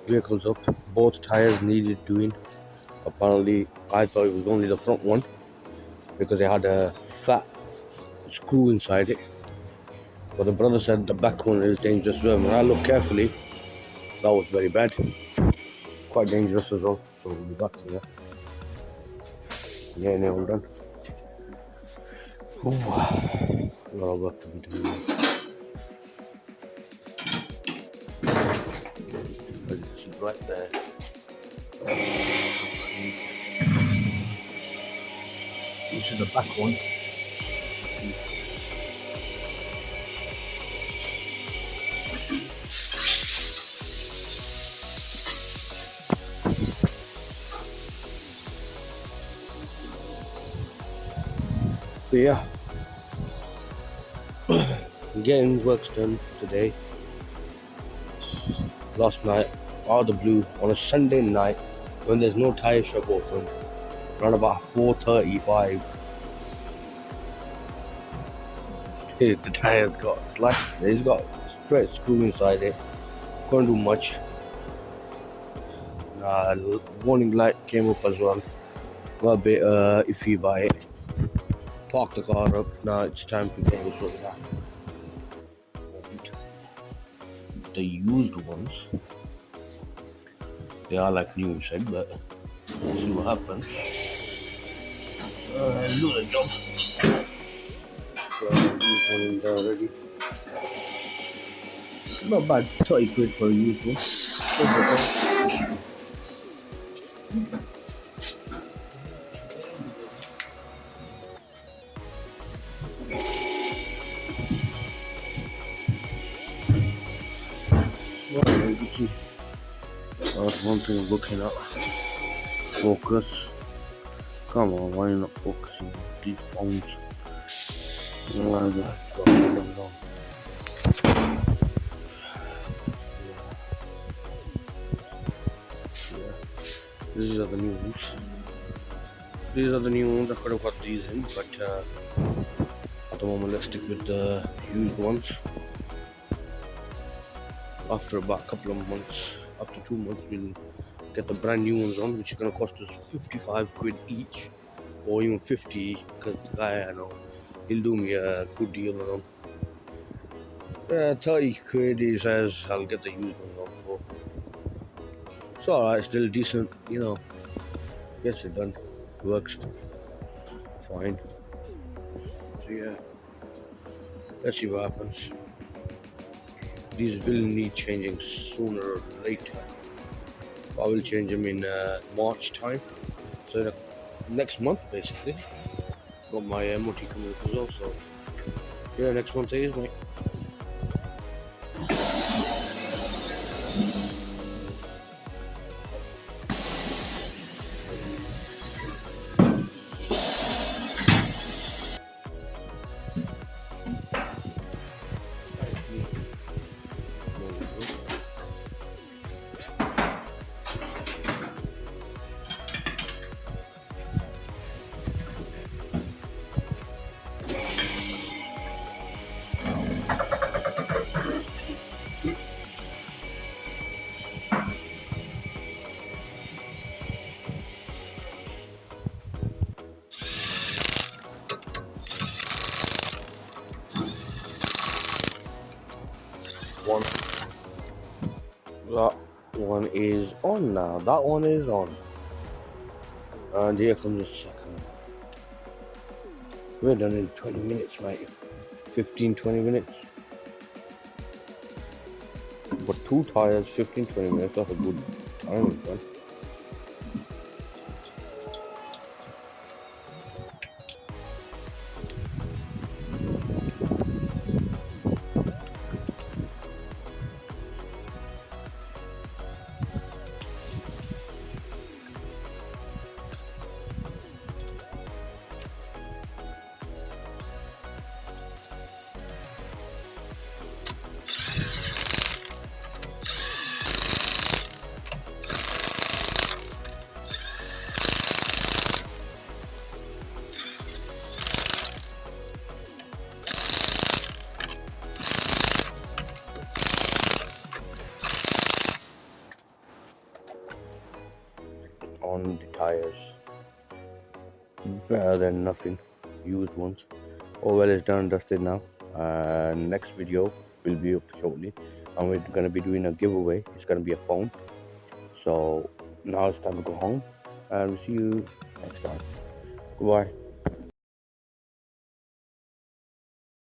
vehicles up. Both tires needed doing. Apparently, I thought it was only the front one because it had a fat screw inside it. But the brother said the back one is dangerous as well. When I looked carefully, that was very bad. Quite dangerous as well. So we got here. Getting it all done. Ooh, a lot of work to be done. As you see right there. This is the back one. So yeah, getting works done today. Last night, out of the blue, on a Sunday night, when there's no tyre shop open, around about 4:35, the tyres got slashed. It's got a straight screw inside it. Couldn't do much. Warning light came up as well. Got a bit iffy by it. Parked the car up. Now it's time to get it sorted out. The used ones, they are like new, said, but we'll see what happens. Do the job. Used one in there already. Not bad, 30 quid for a used one. Well, you can see. That's one thing I'm looking at. Focus. Come on, why are you not focusing on these phones? These are the new ones. These are the new ones. I could have got these in, but at the moment let's stick with the used ones. After about a couple of months, after 2 months, we'll get the brand new ones on, which is going to cost us 55 quid each, or even 50, because the guy I know, he'll do me a good deal on them. 30 quid he says I'll get the used one on for. It's alright, still decent, you know. Gets it done, works fine. So yeah, let's see what happens. These will need changing sooner or later. I will change them in March time, so next month basically. Got my MOT coming up as well, so yeah, next month it is, mate. That one is on now. That one is on. And here comes the second. We're done in 20 minutes, mate. 15-20 minutes. For 2 tires, 15-20 minutes. That's a good time, man. on the tires. Better than nothing, used ones. Oh well, it's done and dusted now. Next video will be up shortly, and we're gonna be doing a giveaway. It's gonna be a phone. So now it's time to go home, and we'll see you next time. Goodbye.